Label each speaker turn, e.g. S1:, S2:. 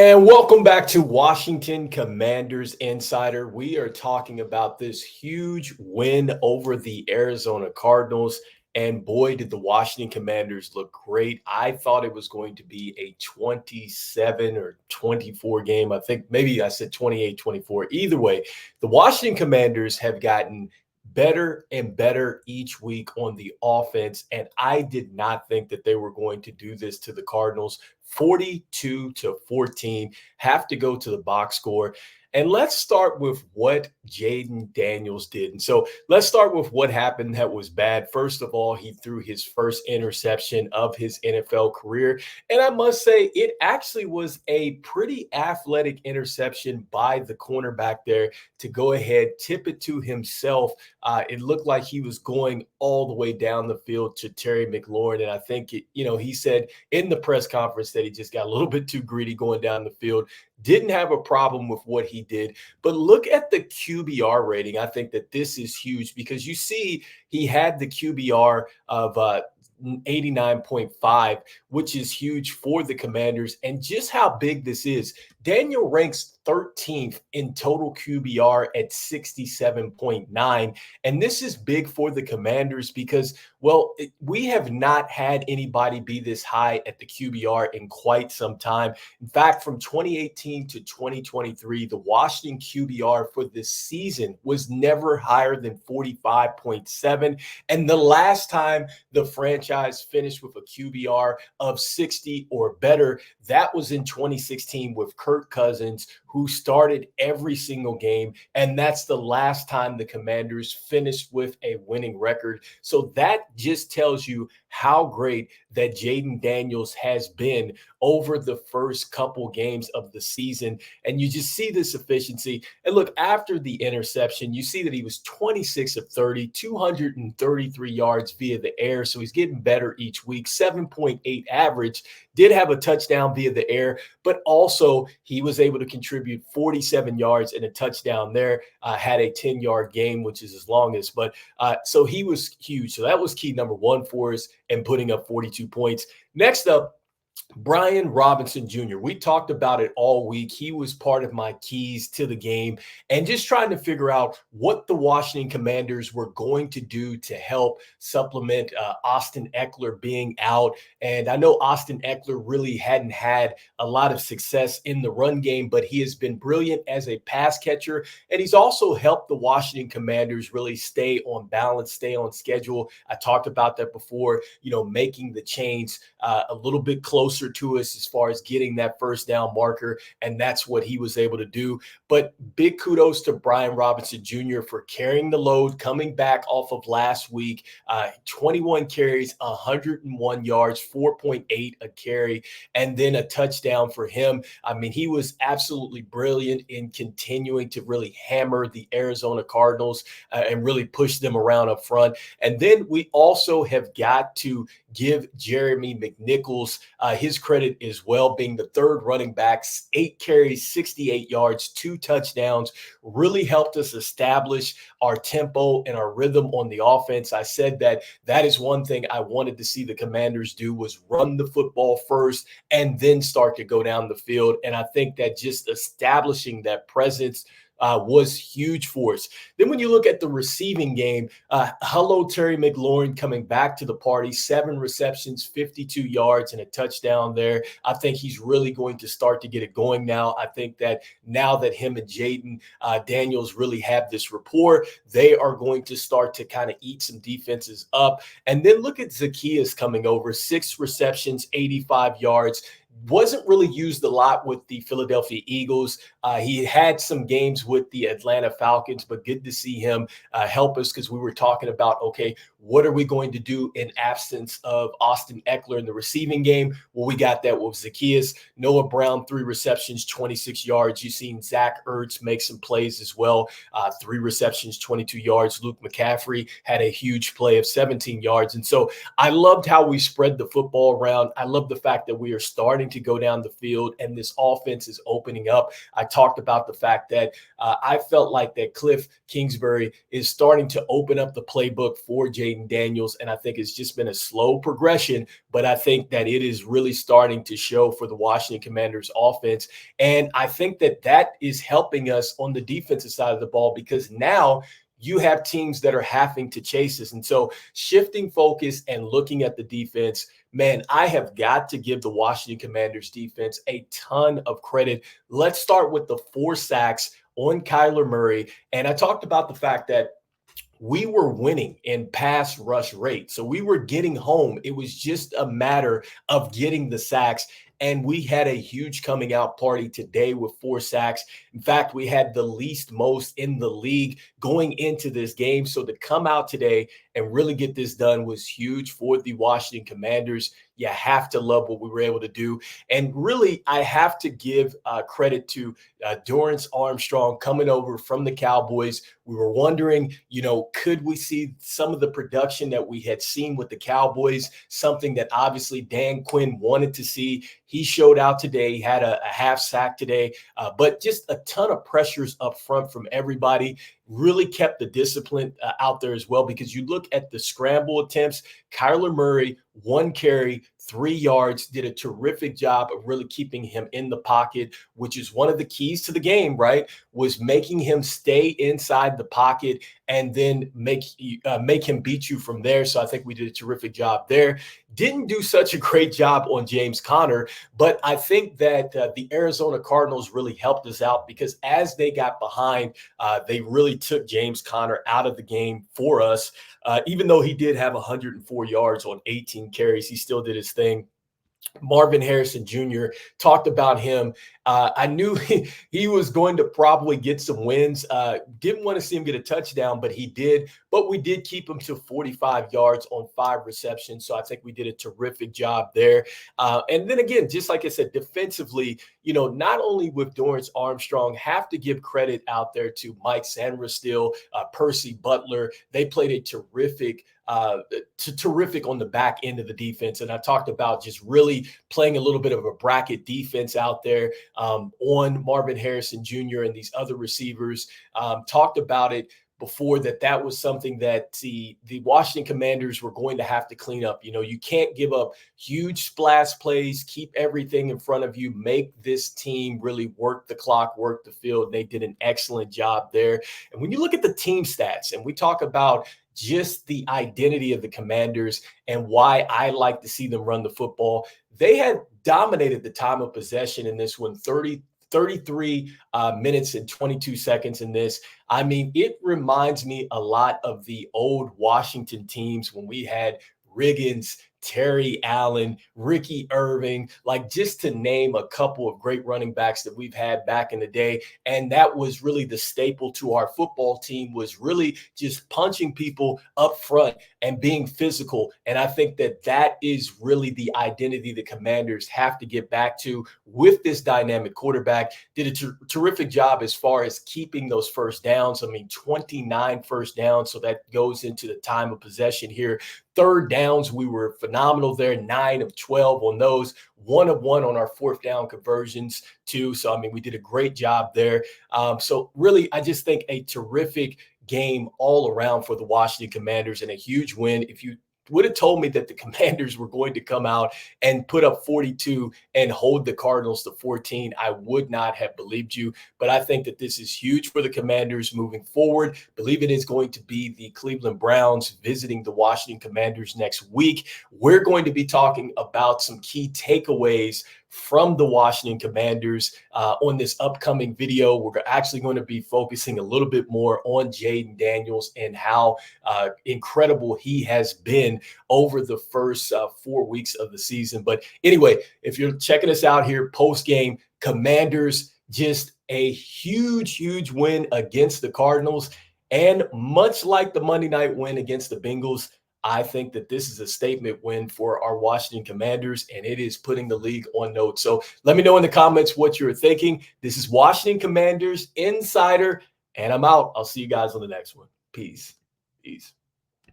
S1: And welcome back to Washington Commanders Insider. We are talking about this huge win over the Arizona Cardinals. And boy, did the Washington Commanders look great. I thought it was going to be a 27 or 24 game. I think maybe I said 28-24. Either way, the Washington Commanders have gotten better and better each week on the offense. And I did not think that they were going to do this to the Cardinals. 42-14, have to go to the box score. And let's start with what Jaden Daniels did. And so let's start with what happened that was bad. First of all, he threw his first interception of his NFL career. And I must say, it actually was a pretty athletic interception by the cornerback there to go ahead, tip it to himself. It looked like he was going all the way down the field to Terry McLaurin. And I think, he said in the press conference that he just got a little bit too greedy going down the field. Didn't have a problem with what he did. But look at the QBR rating. I think that this is huge because you see he had the QBR of 89.5, which is huge for the Commanders. And just how big this is, Daniel ranks 13th in total QBR at 67.9. And this is big for the Commanders because, well, we have not had anybody be this high at the QBR in quite some time. In fact, from 2018 to 2023, the Washington QBR for this season was never higher than 45.7. And the last time the franchise finished with a QBR of 60 or better, that was in 2016 with Kirk Cousins, who started every single game. And that's the last time the Commanders finished with a winning record. So that just tells you how great that Jaden Daniels has been over the first couple games of the season. And you just see this efficiency. And look, after the interception, you see that he was 26 of 30, 233 yards via the air. So he's getting better each week, 7.8 average. Did have a touchdown via the air, but also he was able to contribute 47 yards and a touchdown there. Had a 10-yard game, which is his longest. But so he was huge. So that was key number one for us and putting up 42 points. Next up, Brian Robinson Jr. We talked about it all week. He was part of my keys to the game and just trying to figure out what the Washington Commanders were going to do to help supplement Austin Ekeler being out. And I know Austin Ekeler really hadn't had a lot of success in the run game, but he has been brilliant as a pass catcher. And he's also helped the Washington Commanders really stay on balance, stay on schedule. I talked about that before, making the chains a little bit closer to us as far as getting that first down marker. And that's what he was able to do. But big kudos to Brian Robinson Jr. for carrying the load, coming back off of last week, 21 carries, 101 yards, 4.8 a carry, and then a touchdown for him. I mean, he was absolutely brilliant in continuing to really hammer the Arizona Cardinals and really push them around up front. And then we also have got to give Jeremy McNichols his credit as well, being the third running back, 8 carries, 68 yards, 2 touchdowns, really helped us establish our tempo and our rhythm on the offense. I said that is one thing I wanted to see the Commanders do was run the football first and then start to go down the field. And I think that just establishing that presence was huge for us. Then when you look at the receiving game, hello, Terry McLaurin coming back to the party, 7 receptions, 52 yards and a touchdown there. I think he's really going to start to get it going now. I think that now that him and Jaden Daniels really have this rapport, they are going to start to kind of eat some defenses up. And then look at Zacchaeus coming over, 6 receptions, 85 yards. Wasn't really used a lot with the Philadelphia Eagles. He had some games with the Atlanta Falcons, but good to see him help us because we were talking about, okay, what are we going to do in absence of Austin Ekeler in the receiving game? Well, we got that with Zacchaeus. Noah Brown, 3 receptions, 26 yards. You've seen Zach Ertz make some plays as well. 3 receptions, 22 yards. Luke McCaffrey had a huge play of 17 yards. And so I loved how we spread the football around. I love the fact that we are starting to go down the field and this offense is opening up. I talked about the fact that I felt like that Cliff Kingsbury is starting to open up the playbook for Jaden Jaden Daniels, and I think it's just been a slow progression, but I think that it is really starting to show for the Washington Commanders offense. And I think that that is helping us on the defensive side of the ball because now you have teams that are having to chase us. And so shifting focus and looking at the defense, man, I have got to give the Washington Commanders defense a ton of credit. Let's start with the 4 sacks on Kyler Murray. And I talked about the fact that we were winning in pass rush rate. So we were getting home. It was just a matter of getting the sacks. And we had a huge coming out party today with 4 sacks. In fact, we had the least most in the league going into this game. So to come out today and really get this done was huge for the Washington Commanders. You have to love what we were able to do. And really, I have to give credit to Dorrance Armstrong coming over from the Cowboys. We were wondering, could we see some of the production that we had seen with the Cowboys, something that obviously Dan Quinn wanted to see. He showed out today. He had a half sack today, but just a ton of pressures up front from everybody. Really kept the discipline out there as well, because you look at the scramble attempts, Kyler Murray, 1 carry, 3 yards, did a terrific job of really keeping him in the pocket, which is one of the keys to the game, right? Was making him stay inside the pocket and then make him beat you from there. So I think we did a terrific job there. Didn't do such a great job on James Conner, but I think that the Arizona Cardinals really helped us out because as they got behind, they really took James Conner out of the game for us. Even though he did have 104 yards on 18 carries, he still did his thing. Marvin Harrison Jr. talked about him. I knew he was going to probably get some wins. Didn't want to see him get a touchdown, but he did. But we did keep him to 45 yards on 5 receptions. So I think we did a terrific job there. And then again, just like I said, defensively, not only with Dorrance Armstrong, have to give credit out there to Mike Sanderstill, Percy Butler. They played a terrific on the back end of the defense. And I talked about just really playing a little bit of a bracket defense out there on Marvin Harrison Jr. and these other receivers. Talked about it before that was something that the Washington Commanders were going to have to clean up. You can't give up huge splash plays, keep everything in front of you, make this team really work the clock, work the field. They did an excellent job there. And when you look at the team stats and we talk about just the identity of the Commanders and why I like to see them run the football, they had dominated the time of possession in this one, 33 minutes and 22 seconds in this. I mean, it reminds me a lot of the old Washington teams when we had Riggins, Terry Allen, Ricky Irving, like just to name a couple of great running backs that we've had back in the day. And that was really the staple to our football team, was really just punching people up front and being physical. And I think that is really the identity the Commanders have to get back to with this dynamic quarterback. Did a terrific job as far as keeping those first downs. I mean, 29 first downs. So that goes into the time of possession here. Third downs, we were phenomenal there, 9 of 12 on those, 1 of 1 on our 4th down conversions too. So, I mean, we did a great job there. So really, I just think a terrific game all around for the Washington Commanders and a huge win. If you would have told me that the Commanders were going to come out and put up 42 and hold the Cardinals to 14, I would not have believed you. But I think that this is huge for the Commanders moving forward. Believe it is going to be the Cleveland Browns visiting the Washington Commanders next week. We're going to be talking about some key takeaways from the Washington Commanders on this upcoming video. We're actually going to be focusing a little bit more on Jaden Daniels and how incredible he has been over the first 4 weeks of the season. But anyway, if you're checking us out here post-game, Commanders, just a huge win against the Cardinals. And much like the Monday night win against the Bengals, I think that this is a statement win for our Washington Commanders, and it is putting the league on note. So let me know in the comments what you're thinking. This is Washington Commanders Insider, and I'm out. I'll see you guys on the next one. Peace.